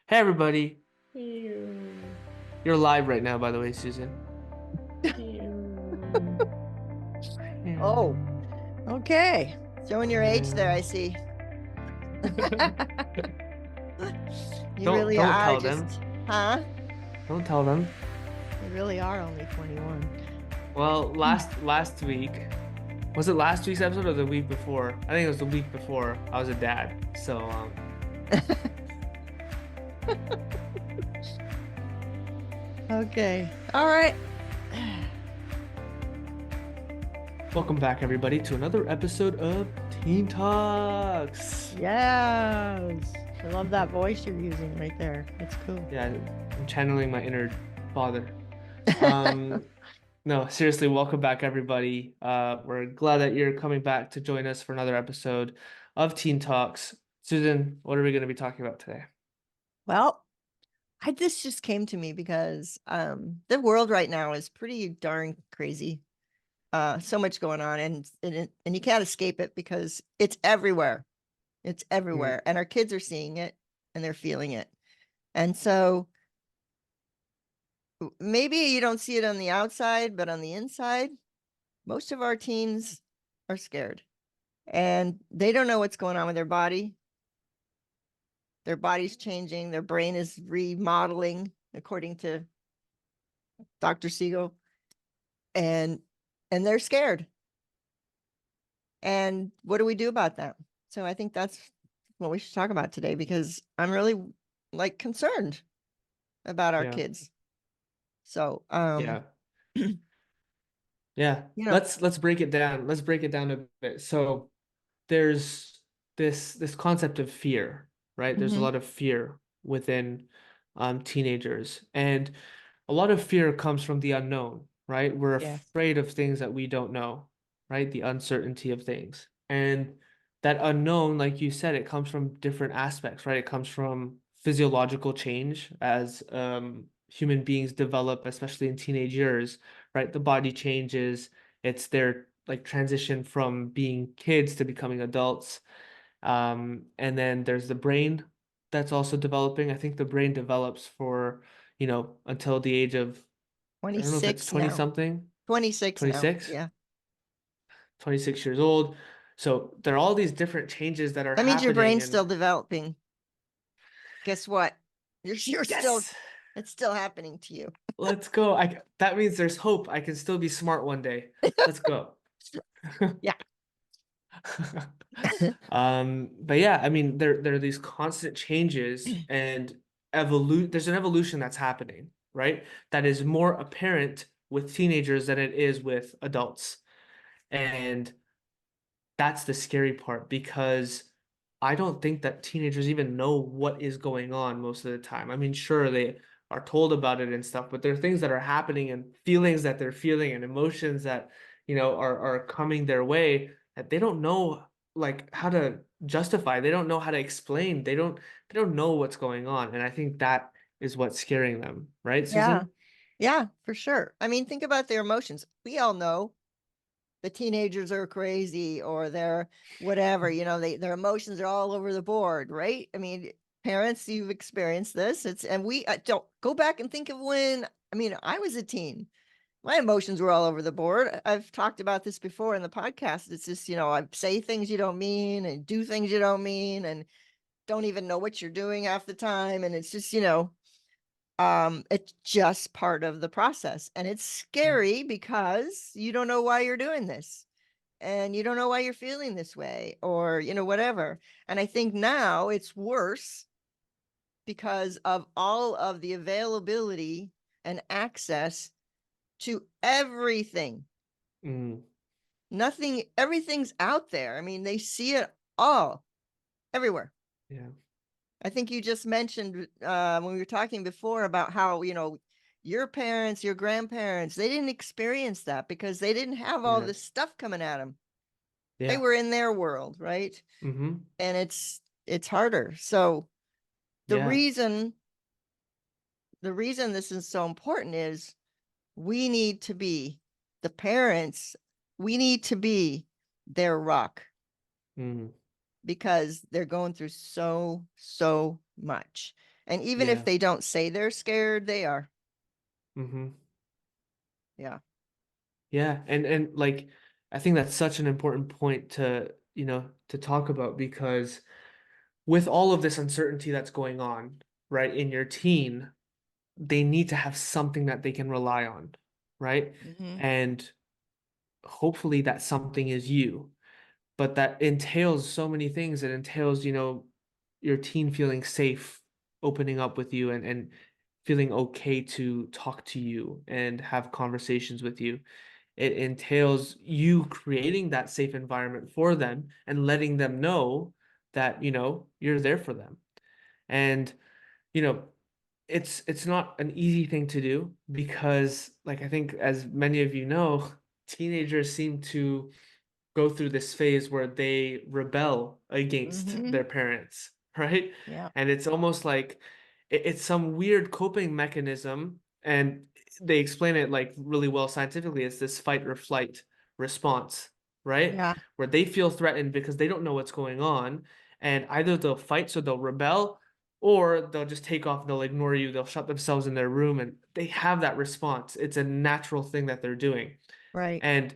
Hey everybody, Ew. you're live right now, by the way, Susan. Ew. Yeah. Oh, okay. Showing your age there, I see. You Don't really don't are tell them. just, huh? Don't tell them. You really are only 21. Well, last week, was it last week's episode or the week before? I think it was the week before. I was a dad. So, Okay. All right. welcome back everybody to another episode of Teen Talks. Yes. I love that voice you're using right there. It's cool. Yeah, I'm channeling my inner father. Um, no, seriously, welcome back everybody. We're glad that you're coming back to join us for another episode of Teen Talks. Susan, what are we going to be talking about today? Well, this just came to me because the world right now is pretty darn crazy. So much going on, and you can't escape it because it's everywhere. It's Mm, everywhere, and our kids are seeing it and they're feeling it. And so maybe you don't see it on the outside, but on the inside, most of our teens are scared and they don't know what's going on with their body. Their body's changing, their brain is remodeling, according to Dr. Siegel, and they're scared. And what do we do about that? So I think that's what we should talk about today because I'm really like concerned about our yeah, kids. So yeah, yeah. you know, Let's break it down. Let's break it down a bit. So there's this concept of fear, right? There's a mhm, lot of fear within teenagers, and a lot of fear comes from the unknown, right? We're yes. afraid of things that we don't know, right? The uncertainty of things. And that unknown, like you said, it comes from different aspects, right? It comes from physiological change as human beings develop, especially in teenage years, right? The body changes. It's their like transition from being kids to becoming adults. And then there's the brain that's also developing. I think the brain develops for, until the age of, I don't know if it's 26 20 now. something, 26 now. 26, Yeah. 26 years old. So there are all these different changes that are That means your happening. brain's And still developing. Guess what? You're still, yes, it's still happening to you. let's go. That means there's hope. I can still be smart one day. Let's go. Yeah. But yeah, I mean, there are these constant changes and there's an evolution that's happening, right? That is more apparent with teenagers than it is with adults. And that's the scary part because I don't think that teenagers even know what is going on most of the time. I mean, sure, they are told about it and stuff, but there are things that are happening and feelings that they're feeling and emotions that, are coming their way that they don't know like how to justify. They don't know how to explain. They don't know what's going on. And I think that is what's scaring them, right, Yeah. Susan? Yeah, for sure. I mean, think about their emotions. We all know the teenagers are crazy or they're whatever, their emotions are all over the board, right? I mean, parents, you've experienced this. And we don't go back and think of when, I mean, I was a teen. My emotions were all over the board. I've talked about this before in the podcast. It's just, I say things you don't mean and do things you don't mean and don't even know what you're doing half the time. And it's just, it's just part of the process. And it's scary because you don't know why you're doing this and you don't know why you're feeling this way or, whatever. And I think now it's worse because of all of the availability and access to everything. Mm, Everything's out there. I mean, they see it all everywhere. yeah. I think you just mentioned when we were talking before about how, your parents, your grandparents, they didn't experience that because they didn't have all Yeah. this stuff coming at them. They Yeah. were in their world, right? Mm-hmm. And it's harder. So the Yeah. reason the reason this is so important is we need to be the parents, we need to be their rock Mm, because they're going through so much. And even if Yeah. they don't say they're scared, they are. Mm-hmm. Yeah. Yeah. And like I think that's such an important point to, to talk about because with all of this uncertainty that's going on, right, in your teen, they need to have something that they can rely on, right? Hmm. And hopefully that something is you. But that entails so many things. It entails, your teen feeling safe, opening up with you and feeling okay to talk to you and have conversations with you. It entails you creating that safe environment for them and letting them know that, you're there for them. And, you know, it's not an easy thing to do because like I think as many of you know, teenagers seem to go through this phase where they rebel against Hmm. their parents, right? Yeah. And it's almost like it's some weird coping mechanism, and they explain it like really well scientifically. It's this fight or flight response, right? Yeah. Where they feel threatened because they don't know what's going on, and either they'll fight, so they'll rebel, or they'll just take off, they'll ignore you, they'll shut themselves in their room, and they have that response. It's a natural thing that they're doing. Right. And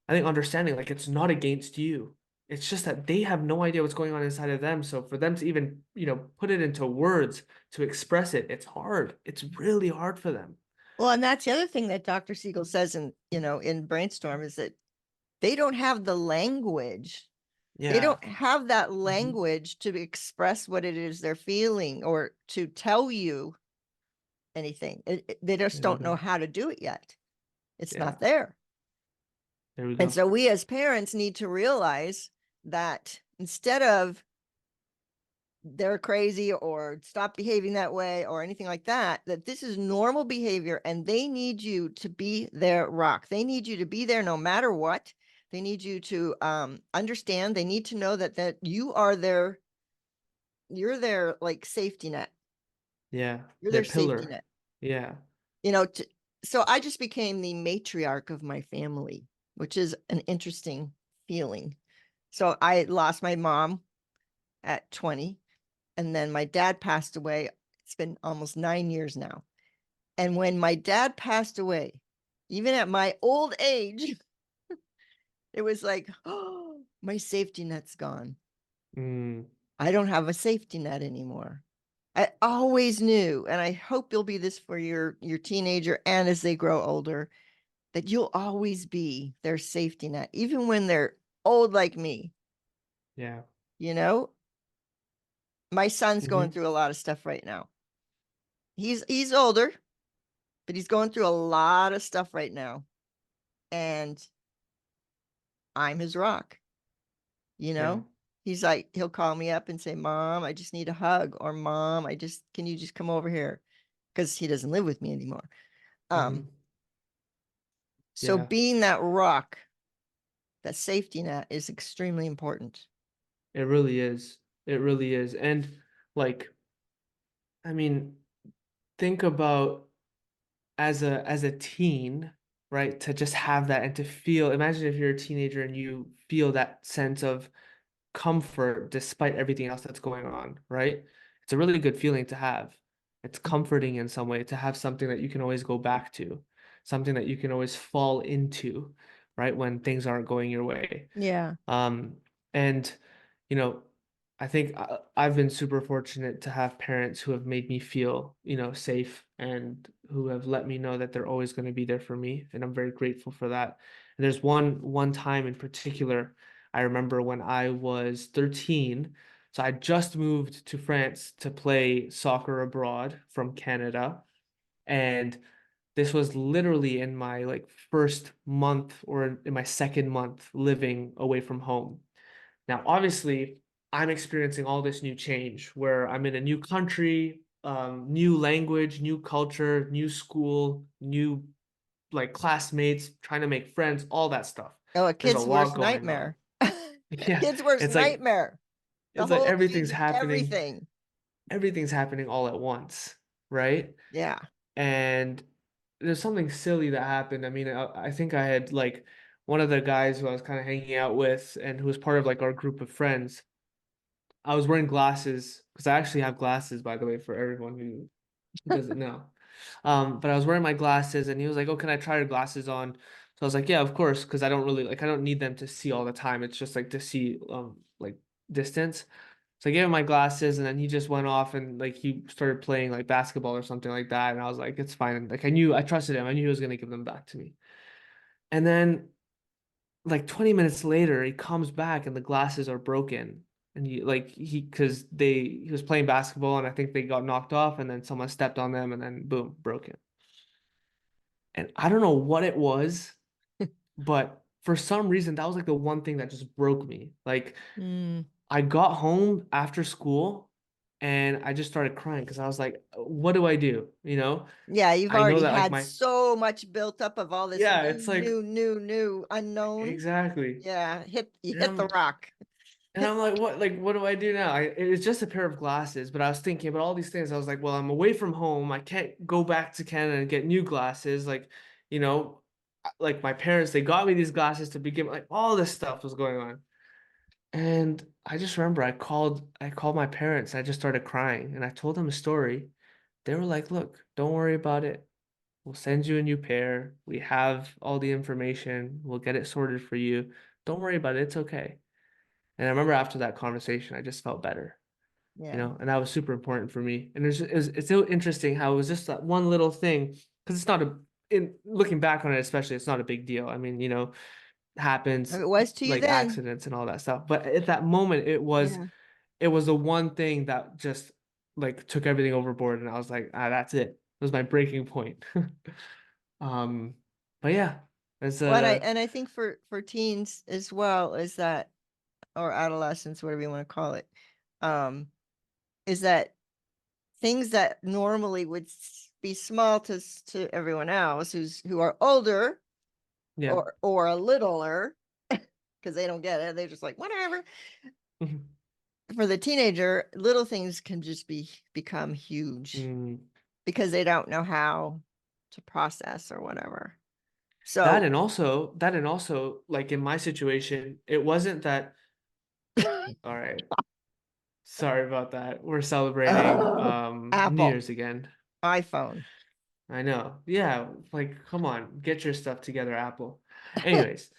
I think understanding like it's not against you. It's just that they have no idea what's going on inside of them. So for them to even, put it into words to express it, it's hard. It's really hard for them. Well, and that's the other thing that Dr. Siegel says in Brainstorm is that they don't have the language. They Yeah. don't have that Mhm. language to express what it is they're feeling or to tell you anything. They just There we don't know go. how to do it yet. It's Yeah. not there. There we And go. so we as parents need to realize that instead of they're crazy or stop behaving that way or anything like that, that this is normal behavior and they need you to be their rock. They need you to be there no matter what. They need you to understand. They need to know that you are you're their like safety net. Yeah. You're Their their safety pillar. net. Yeah. You know, so I just became the matriarch of my family, which is an interesting feeling. So I lost my mom at 20, and then my dad passed away. It's been almost 9 years now. And when my dad passed away, even at my old age, it was like, oh, my safety net's gone. Mm, I don't have a safety net anymore. I always knew, and I hope you'll be this for your teenager and as they grow older, that you'll always be their safety net, even when they're old like me. yeah. You know, my son's going Hmm. through a lot of stuff right now. He's older, but he's going through a lot of stuff right now. And I'm his rock, you Yeah. know? He's like, he'll call me up and say, Mom, I just need a hug. Or Mom, can you just come over here? Because he doesn't live with me anymore. Um, Hmm. so Yeah. being that rock, that safety net is extremely important. It really is. It really is. And like, I mean, think about as a teen, right? To just have that and to feel, imagine if you're a teenager and you feel that sense of comfort despite everything else that's going on, right? It's a really good feeling to have. It's comforting in some way to have something that you can always go back to, something that you can always fall into, right? When things aren't going your way. Yeah. Um, and you know, I think I've been super fortunate to have parents who have made me feel, safe and who have let me know that they're always going to be there for me, and I'm very grateful for that. And there's one time in particular I remember when I was 13. So I just moved to France to play soccer abroad from Canada, and this was literally in my like first month or in my second month living away from home. Now, obviously, I'm experiencing all this new change where I'm in a new country, new language, new culture, new school, new like classmates, trying to make friends, all that stuff. Oh, a There's a kid's lot worst going on. nightmare. A Yeah, kid's worst it's like nightmare. The it's like whole everything's change, happening, everything. everything's happening all at once, right? Yeah. And there's something silly that happened. I mean, I think I had like one of the guys who I was kind of hanging out with and who was part of like our group of friends. I was wearing glasses because I actually have glasses, by the way, for everyone who doesn't know. But I was wearing my glasses and he was like, "Oh, can I try your glasses on?" So I was like, "Yeah, of course," because I don't really like I don't need them to see all the time. It's just like to see like distance. So I gave him my glasses and then he just went off and like he started playing like basketball or something like that. And I was like, it's fine. Like I trusted him. I knew he was gonna give them back to me. And then like 20 minutes later, he comes back and the glasses are broken. And he was playing basketball and I think they got knocked off and then someone stepped on them and then boom, broken. And I don't know what it was, but for some reason that was like the one thing that just broke me. Like Mm. I got home after school and I just started crying because I was like, what do I do? Yeah, you've I know already that like had my so much built up of all this yeah, new, it's like new, unknown. exactly. Yeah, you And hit the rock. I'm what do I do now? It was just a pair of glasses, but I was thinking about all these things. I was like, well, I'm away from home. I can't go back to Canada and get new glasses. You know, like my parents, they got me these glasses to begin like all this stuff was going on. And I just remember I called my parents. I just started crying and I told them a story. They were like, "Look, don't worry about it. We'll send you a new pair. We have all the information. We'll get it sorted for you. Don't worry about it. It's okay." And I remember after that conversation, I just felt better, Yeah. and that was super important for me. And it's so interesting how it was just that one little thing, because it's not in looking back on it, especially, it's not a big deal. I mean, happens It was to you like then. accidents and all that stuff. But at that moment, Yeah. it was the one thing that just like took everything overboard, and I was like, that's it. It was my breaking point. Um, but yeah, it's Well, and I think for teens as well is that, or adolescents, whatever you want to call it, um, is that things that normally would be small to everyone else who are older yeah. or a littler because they don't get it. They're just like, whatever. For the teenager, little things can just become huge Mm. because they don't know how to process or whatever. That So and also like in my situation, it wasn't that all right. Sorry about that. We're celebrating oh, New Apple, Year's again. iPhone. I know. Yeah, like come on, get your stuff together, Apple. Anyways,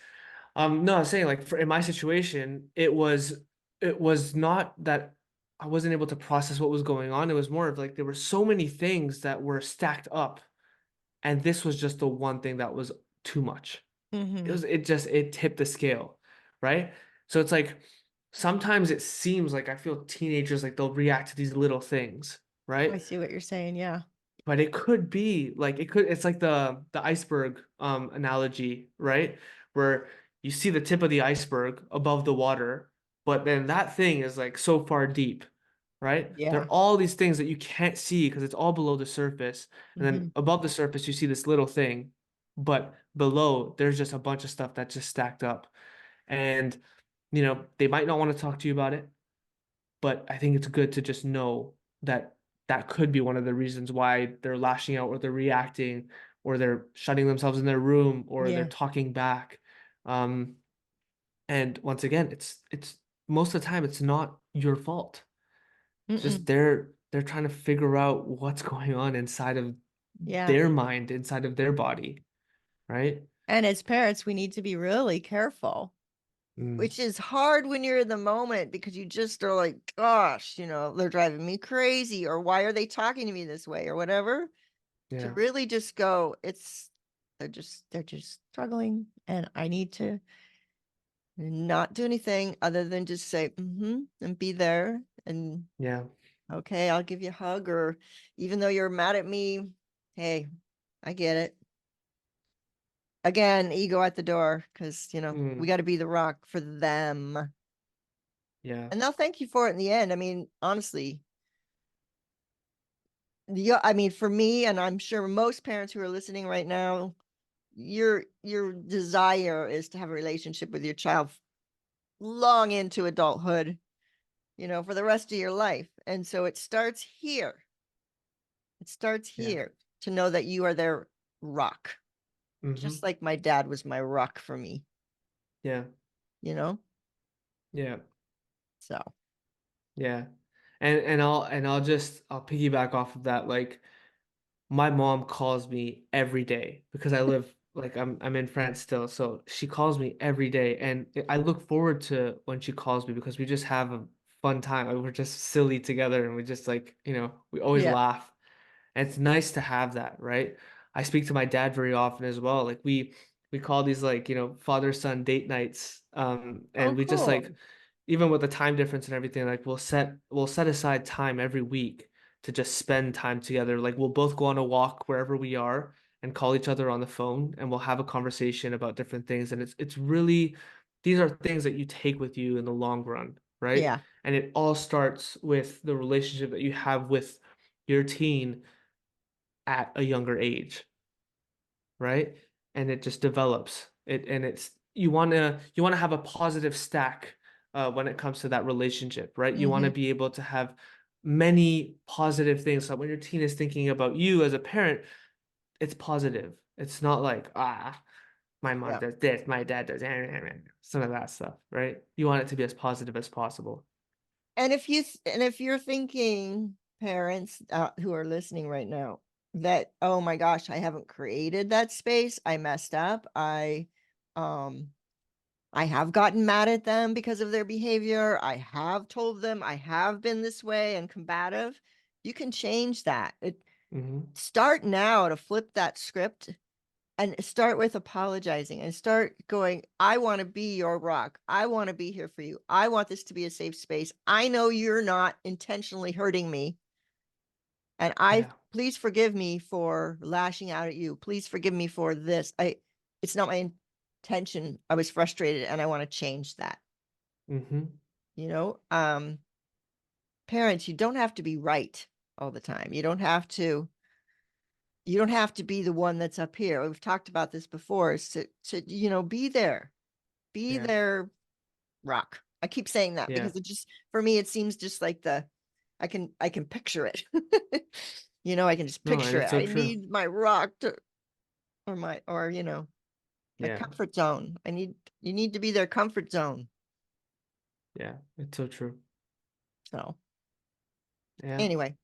no, I was saying like in my situation, it was not that I wasn't able to process what was going on. It was more of like there were so many things that were stacked up, and this was just the one thing that was too much. Hmm. It tipped the scale, right? So it's like sometimes it seems like I feel teenagers like they'll react to these little things, I right? see what you're saying. Yeah. But it could be like it's like the iceberg analogy, right? Where you see the tip of the iceberg above the water, but then that thing is like so far deep, right? There Yeah. are all these things that you can't see because it's all below the surface. And Hmm. then above the surface you see this little thing, but below there's just a bunch of stuff that's just stacked up. And they might not want to talk to you about it, but I think it's good to just know that that could be one of the reasons why they're lashing out or they're reacting or they're shutting themselves in their room or they're Yeah. talking back. Um, and once again, it's most of the time it's not your fault. It's just Mm-mm. they're trying to figure out what's going on inside of Yeah. their mind, inside of their body, right? And as parents, we need to be really careful, Mm, which is hard when you're in the moment because you just are like, gosh, they're driving me crazy, or why are they talking to me this way, or whatever. To yeah, really just go, they're just struggling, and I need to not do anything other than just say, and be there. And yeah, okay, I'll give you a hug, or even though you're mad at me, hey, I get it. Again, ego at the door, because we mm, got to be the rock for them. yeah, And they'll thank you for it in the end. I mean, honestly, yeah, I mean, for me, and I'm sure most parents who are listening right now, your desire is to have a relationship with your child long into adulthood, for the rest of your life. And so it starts here. It starts yeah, here to know that you are their rock, hmm just like my dad was my rock for me, yeah, you know? yeah. So Yeah. I'll piggyback off of that. Like my mom calls me every day because I live like I'm in France still, so she calls me every day, and I look forward to when she calls me because we just have a fun time. Like, we're just silly together, and we just like, we always Yeah. laugh. And it's nice to have that, right? I speak to my dad very often as well. Like we call these like, father-son date nights. Oh, And we just cool. like, even with the time difference and everything, like we'll set aside time every week to just spend time together. Like we'll both go on a walk wherever we are and call each other on the phone, and we'll have a conversation about different things. And it's really, these are things that you take with you in the long run, right? Yeah. And it all starts with the relationship that you have with your teen at a younger age, right? And it just develops. It's you want to have a positive stack when it comes to that relationship, right? You want to Hmm. be able to have many positive things. So when your teen is thinking about you as a parent, it's positive. It's not like, my mom Yeah. does this, my dad does some of that stuff, right? You want it to be as positive as possible. And if you're thinking, parents who are listening right now, that, oh my gosh, I haven't created that space, I messed up, um I have gotten mad at them because of their behavior, I have told them I have been this way and combative, you can change that. Hmm. Start now to flip that script and start with apologizing and start going, I want to be your rock. I want to be here for you. I want this to be a safe space. I know you're not intentionally hurting me. And I Yeah. please forgive me for lashing out at you. Please forgive me for this. It's not my intention. I was frustrated and I want to change that. Hmm. You know, parents, you don't have to be right all the time. You don't have to be the one that's up here. We've talked about this before, is to be there. Be Yeah. their rock. I keep saying that Yeah. because it just, for me, it seems just like I can picture it. I can just No, and picture it. it's so I true. need my rock to, or my Yeah. comfort zone. You need to be their comfort zone. Yeah. It's so true. So Yeah. anyway,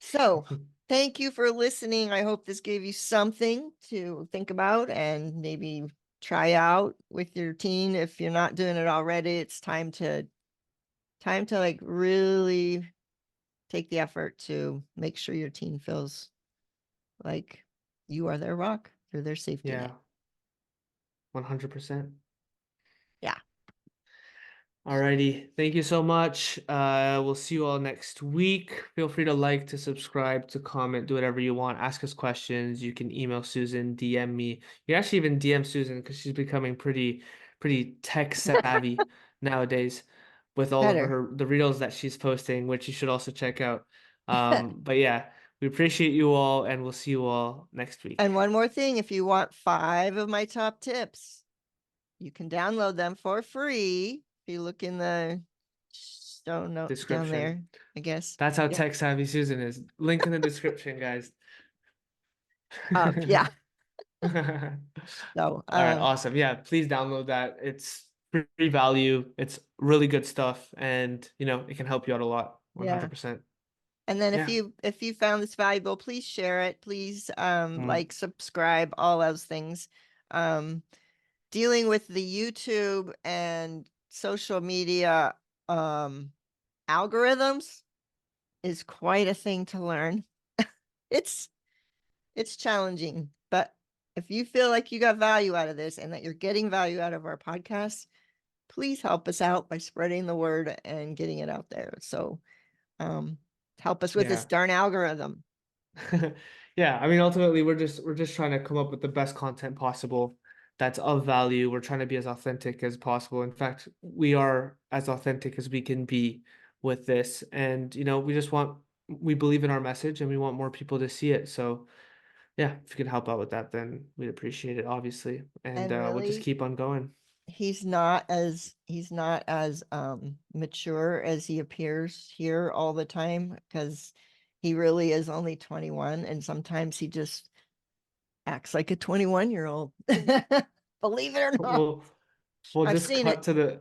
so thank you for listening. I hope this gave you something to think about and maybe try out with your teen. If you're not doing it already, it's time to like really take the effort to make sure your teen feels like you are their rock, you're their safety net. Yeah. 100%. Yeah. Alrighty. Thank you so much. We'll see you all next week. Feel free to like, to subscribe, to comment, do whatever you want. Ask us questions. You can email Susan, DM me. You actually even DM Susan because she's becoming pretty tech savvy nowadays with all of Better. the reels that she's posting, which you should also check out. But yeah, we appreciate you all, and we'll see you all next week. And one more thing, if you want 5 of my top tips, you can download them for free. If you look in the show notes down Description. there, I guess. That's how Yep. tech savvy Susan is. Link in the description, guys. Yeah. So, All right, awesome. Yeah, please download that. It's free value. It's really good stuff, and it can help you out a lot. yeah. 100%. And then if Yeah. you found this valuable, please share it. Please Mm, like, subscribe, all those things. Um Dealing with the YouTube and social media um algorithms is quite a thing to learn. It's it's challenging, but if you feel like you got value out of this and that you're getting value out of our podcast, please help us out by spreading the word and getting it out there. So um help us with this yeah. darn algorithm. Yeah, I mean ultimately we're just trying to come up with the best content possible that's of value. We're trying to be as authentic as possible. In fact, we are as authentic as we can be with this. And we believe in our message and we want more people to see it. So yeah, if you could help out with that, then we'd appreciate it, obviously. And And we'll just really, keep on going. he's not as mature as he appears here all the time, because he really is only 21 and sometimes he just acts like a 21-year-old. Believe it or not. We'll we'll I've just seen it. cut to the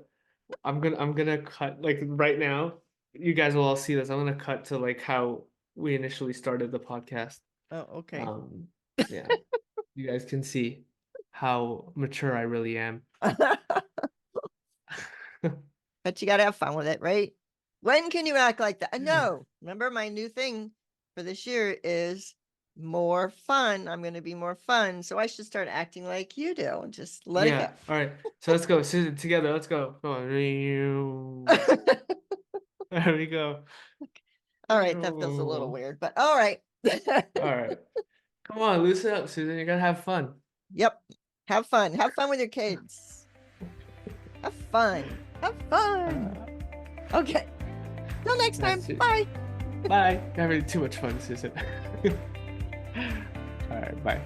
I'm gonna cut like right now. you guys will all see this. I'm gonna cut to like how we initially started the podcast. Oh, okay. Yeah, you guys can see how mature I really am. But you gotta have fun with it, right? When can you act like that? No, remember my new thing for this year is more fun. I'm going to be more fun. So I should start acting like you do and just let it Yeah. All right. So let's go. Susan, together. Let's go. Come on. go. There we go. All right, that feels a little weird, but all right. All right. Come on, loosen up, Susan. You gotta have fun. Yep. Have fun. Have fun with your kids. Have fun. Have fun. Okay. Till next time. That's it. Bye. Bye. You're having too much fun, Susan. All right. Bye.